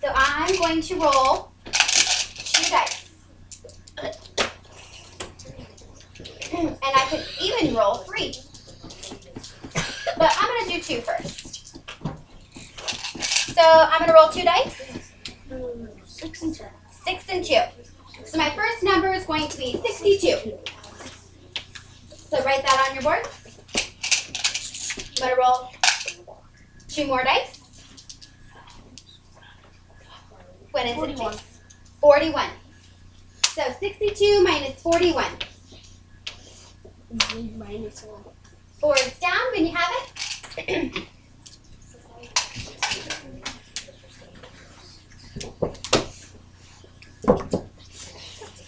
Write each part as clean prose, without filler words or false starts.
So I'm going to roll 2 dice. And I could even roll 3. But I'm going to do 2 first. So I'm going to roll 2 dice. 6 and 2. 6 and 2. So my first number is going to be 62. So write that on your board. I'm going to roll 2 more dice. What is 41. it? 41. So 62 minus 41. Minus 1. Boards down when you have it.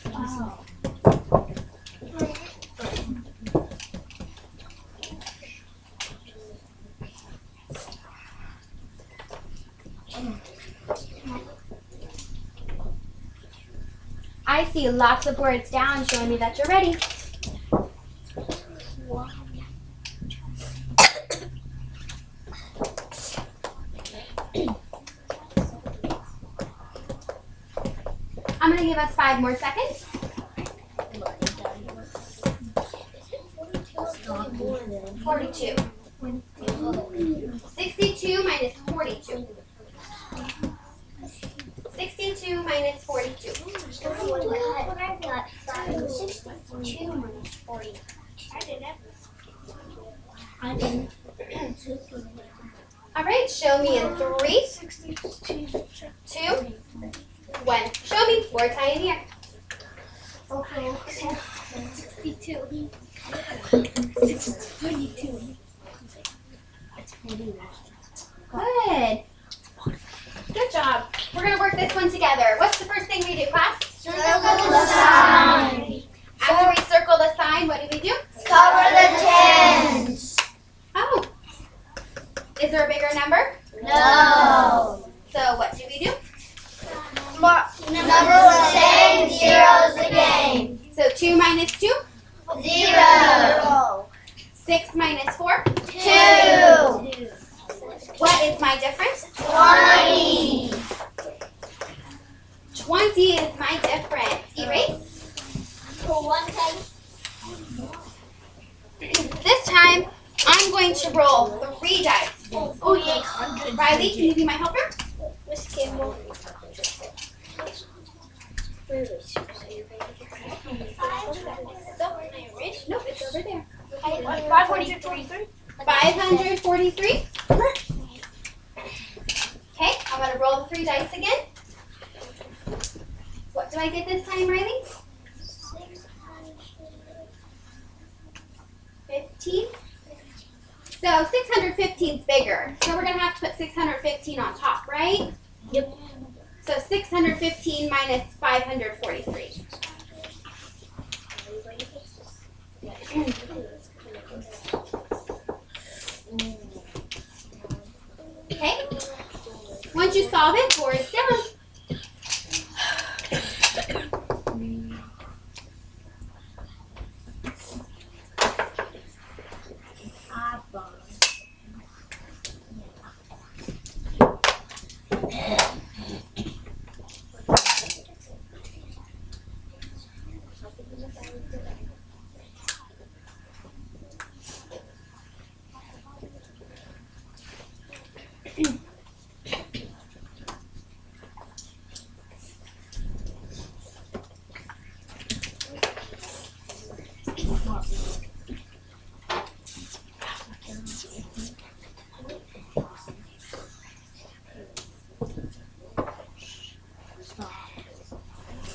Wow. I see lots of boards down showing me that you're ready. Wow. I'm going to give us 5 more seconds. 42. 62 minus 42. 62 minus 42. What I got 62 minus 40. I didn't. All right, show me in 3, 2, 1. Show me. Board tie in here. Okay. 62. 42. It's 41. Good. Good job. We're going to work this one together. What's the first thing we do, class? Circle the sign. After we circle the sign, what do we do? Cover the tens. Oh. Is there a bigger number? No. So what do we do? Number one same, zeros again. So 2 minus 2? 0. 6 minus 4? 2. What is my difference? 20. 20 is my difference. Erase. For one time. This time, I'm going to roll 3 dice. Oh, yeah. Riley, can you be my helper? Miss Campbell. Nope, it's over there. 543. 543. Okay, I'm going to roll the 3 dice again. What do I get this time, Riley? 15. So 615 is bigger. So we're going to have to put 615 on top, right? Yep. So 615 minus 543. Okay. Once you solve it, boards down.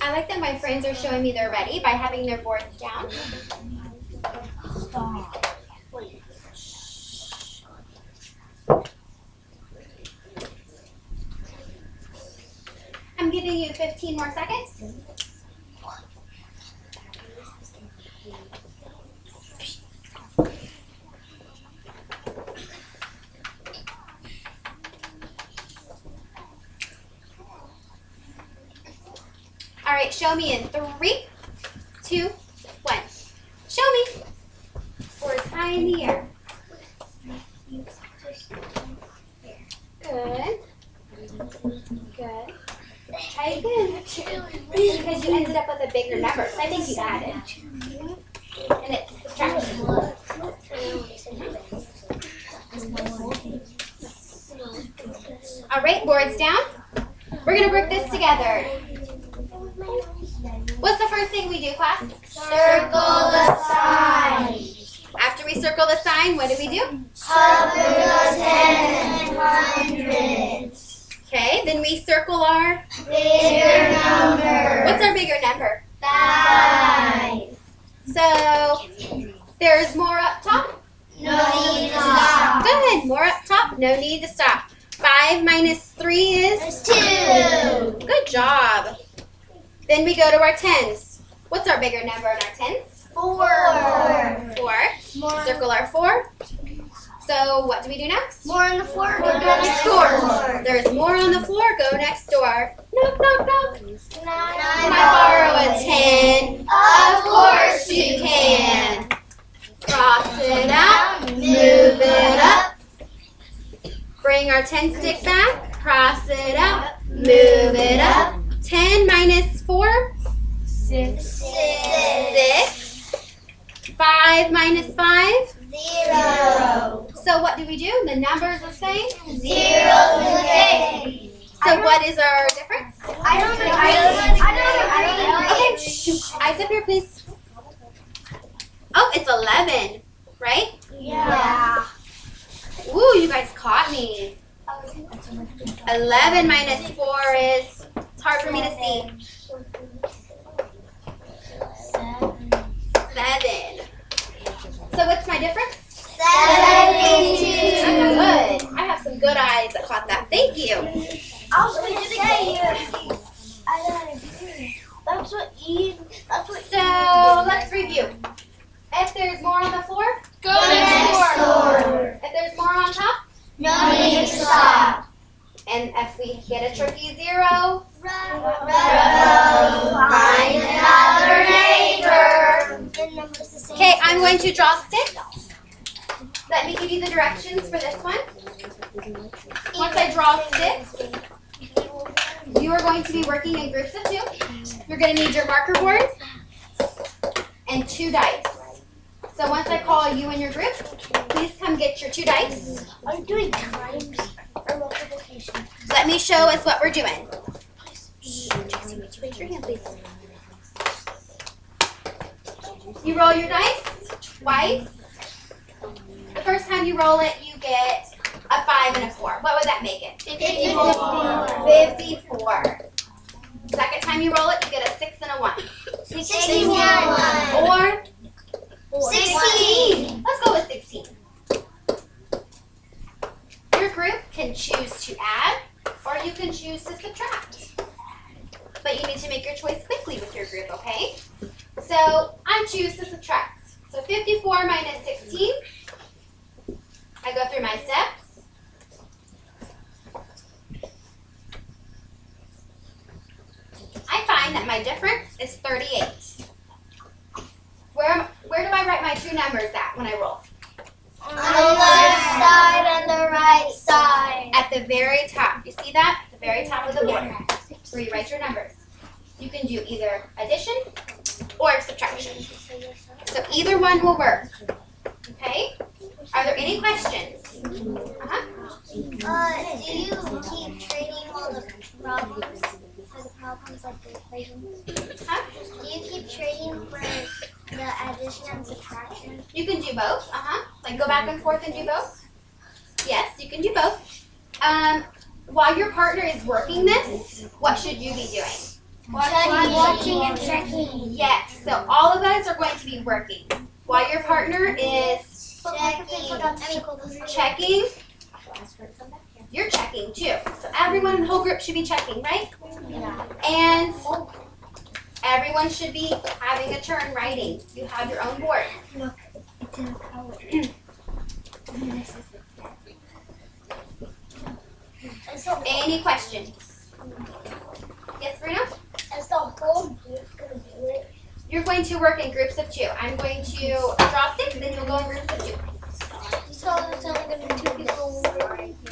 I like that my friends are showing me they're ready by having their boards down. Stop. I'm giving you 15 more seconds. All right, show me in 3, 2, 1. Show me. Boards high in the air. Good. Good. Try again. Because you ended up with a bigger number. So I think you added. And it's subtraction. All right, boards down. We're going to work this together. What's the first thing we do, class? Circle the sign. After we circle the sign, what do we do? Cover the tens and hundreds. Okay, then we circle our... Bigger number. What's our bigger number? 5. So, there's more up top? No need to stop. Good, more up top, no need to stop. 5 minus 3 is? 2. Good job. Then we go to our tens. What's our bigger number in our tens? 4. 4. Circle our 4. So what do we do next? More on the floor. Go next door. There's more on the floor. Go next door. Knock, knock, knock. Can I borrow a 10? Of course you can. Cross it out. Move it up. Bring our 10 stick back. Cross it out. Move it up. 10 minus 4? 6. 6. 5 minus 5? 0. So what do we do? The numbers the same? 0 to the base. So what is our difference? I don't know. Okay, shh. Eyes up here, please. Oh, it's 11, right? Yeah. Ooh, you guys caught me. 11 minus 4 is, it's hard for me to see. 7. So what's my difference? 72. Good. I have some good eyes that caught that. Thank you. I was going to say that's what So let's review. If there's more on the floor, go next door. if there's more on top, No need to stop. and if we get a tricky 0, Find another neighbor. okay, I'm going to draw sticks. Let me give you the directions for this one. Once I draw sticks, you are going to be working in groups of 2. You're going to need your marker board and 2 dice. So once I call you in your group, please come get your 2 dice. Are you doing times or multiplication? Let me show us what we're doing. Raise your hand, please. You roll your dice twice. The first time you roll it, you get a 5 and a 4. What would that make it? 54. 54. Second time you roll it, you get a 6 and a 1. 61. Or 16. Let's go with 16. Your group can choose to add, or you can choose to subtract. But you need to make your choice quickly with your group, okay? So I choose to subtract. So 54 minus 16. I go through my steps. I find that my difference is 38. Where do I write my 2 numbers at when I roll? On the left side and the right side. At the very top. You see that? At the very top of the board. Where you write your numbers. You can do either addition or subtraction. So either one will work. Okay? Are there any questions? Uh-huh. Do you keep trading all the problems for the problems like the equations? Huh? Do you keep trading for the addition and subtraction? You can do both. Uh-huh. Like go back and forth and do both? Yes, you can do both. While your partner is working this, what should you be doing? Watching and checking. Yes, so all of us are going to be working. While your partner is checking, you're checking too. So everyone in the whole group should be checking, right? Yeah. And everyone should be having a turn writing. You have your own board. Look, it's in a color. Any questions? Yes, Bruno? Is the whole group gonna do it? You're going to work in groups of 2. I'm going to draw sticks, and you'll go in groups of 2. So there's only gonna be 2 people.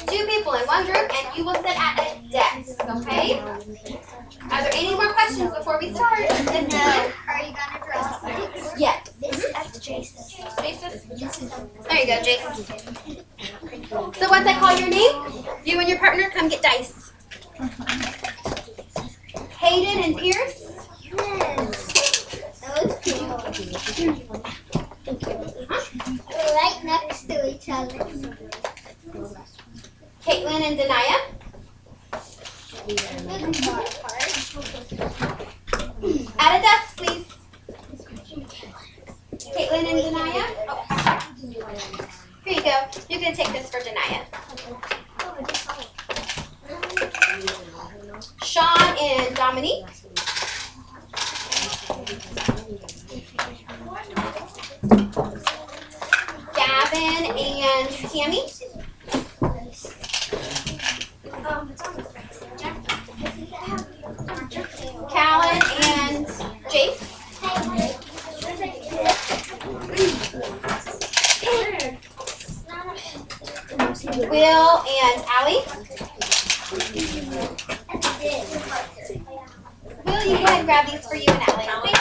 2 people in one group, and you will sit at a desk, okay? Are there any more questions before we start? Are you gonna draw six? Yes. That's Jason. There you go, Jason. So once I call your name, you and your partner come get dice. Hayden and Pierce. Yes. That was cool. We're right next to each other. Caitlin and Denia. At a desk, please. Caitlin and Denia. Oh. Here you go. You can take this for Denia. Sean and Dominique. Gavin and Tammy. Callan and Jace. Will and Allie. Will, you go ahead and grab these for you and Allie, okay?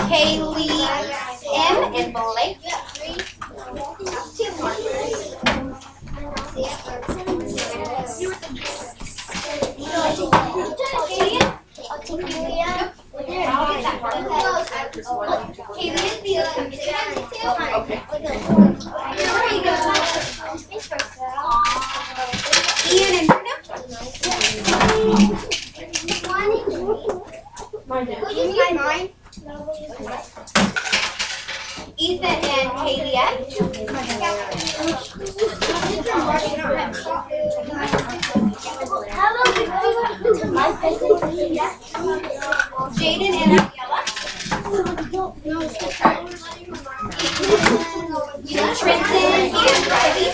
Kaylee M and Blake. Ian and Bruno. Ethan and Kaylee. Jaden and Abiella. Trenton and Riley.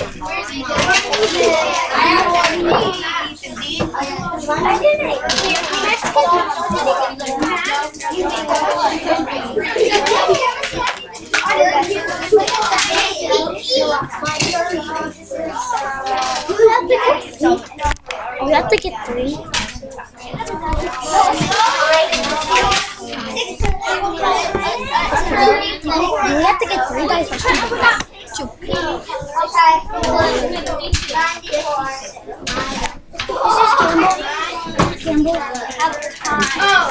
We have to get three. We have to get three dice. Two. This is Campbell. Oh,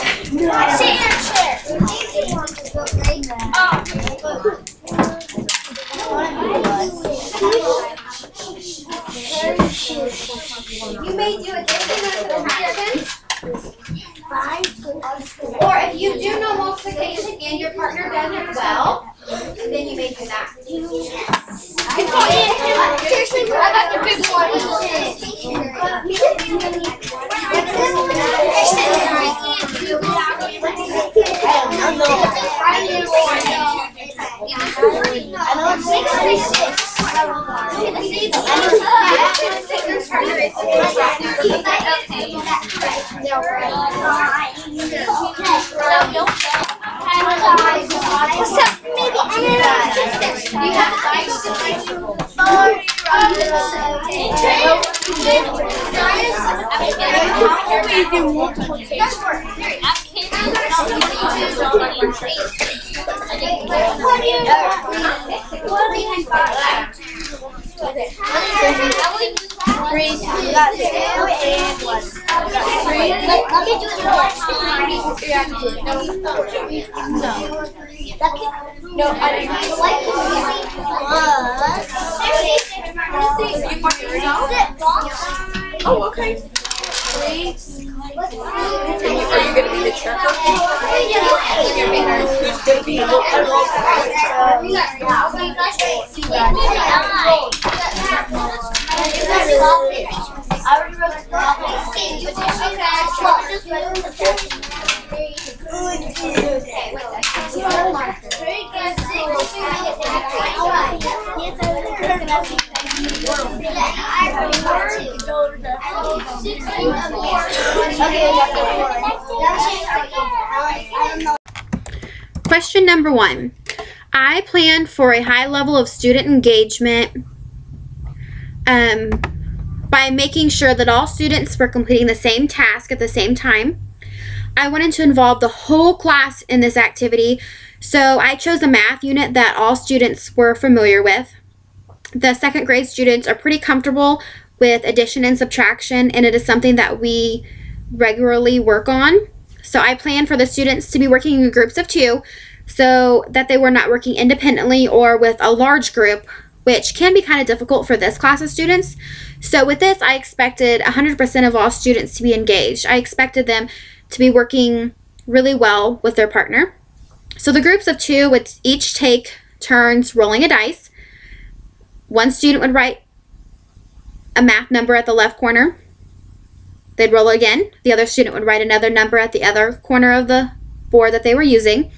You may do addition or subtraction. Or if you do know multiplication and your partner does it well, then you may do that. Seriously, I got the big one. Oh, okay. Are you going to be the checker? Who's going to be Question number 1. I planned for a high level of student engagement by making sure that all students were completing the same task at the same time. I wanted to involve the whole class in this activity, so I chose a math unit that all students were familiar with. The second grade students are pretty comfortable with addition and subtraction, and it is something that we regularly work on. So I planned for the students to be working in groups of 2 so that they were not working independently or with a large group, which can be kind of difficult for this class of students. So with this, I expected 100% of all students to be engaged. I expected them to be working really well with their partner. So the groups of 2 would each take turns rolling a dice. One student would write a math number at the left corner. They'd roll again. The other student would write another number at the other corner of the board that they were using.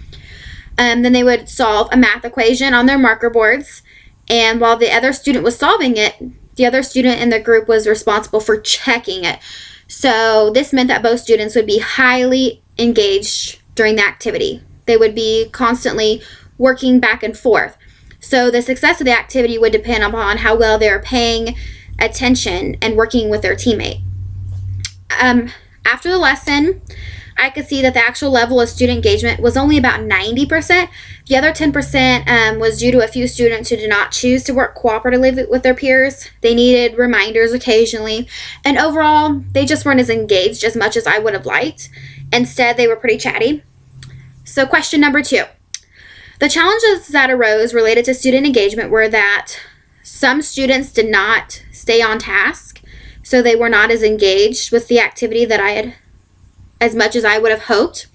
Then they would solve a math equation on their marker boards. And while the other student was solving it, the other student in the group was responsible for checking it. So this meant that both students would be highly engaged during the activity. They would be constantly working back and forth. So the success of the activity would depend upon how well they were paying attention and working with their teammate. After the lesson, I could see that the actual level of student engagement was only about 90%. The other 10% was due to a few students who did not choose to work cooperatively with their peers. They needed reminders occasionally, and overall, they just weren't as engaged as much as I would have liked. Instead, they were pretty chatty. So question number 2. The challenges that arose related to student engagement were that some students did not stay on task, so they were not as engaged with the activity that I had as much as I would have hoped.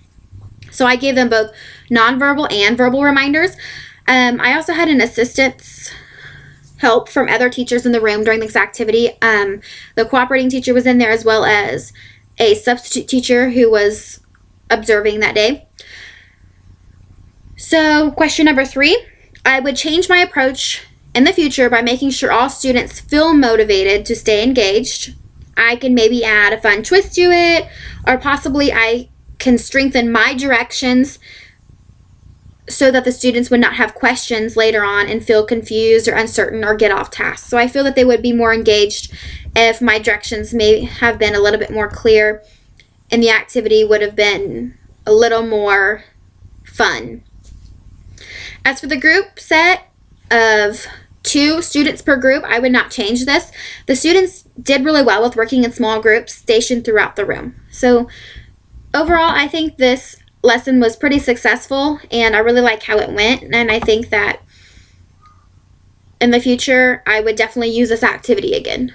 So I gave them both nonverbal and verbal reminders. I also had an assistant's help from other teachers in the room during this activity. The cooperating teacher was in there, as well as a substitute teacher who was observing that day. So question number 3, I would change my approach in the future by making sure all students feel motivated to stay engaged. I can maybe add a fun twist to it, or possibly I can strengthen my directions so that the students would not have questions later on and feel confused or uncertain or get off task. So I feel that they would be more engaged if my directions may have been a little bit more clear and the activity would have been a little more fun. As for the group set of 2 students per group, I would not change this. The students did really well with working in small groups stationed throughout the room. So overall, I think this lesson was pretty successful, and I really like how it went, and I think that in the future, I would definitely use this activity again.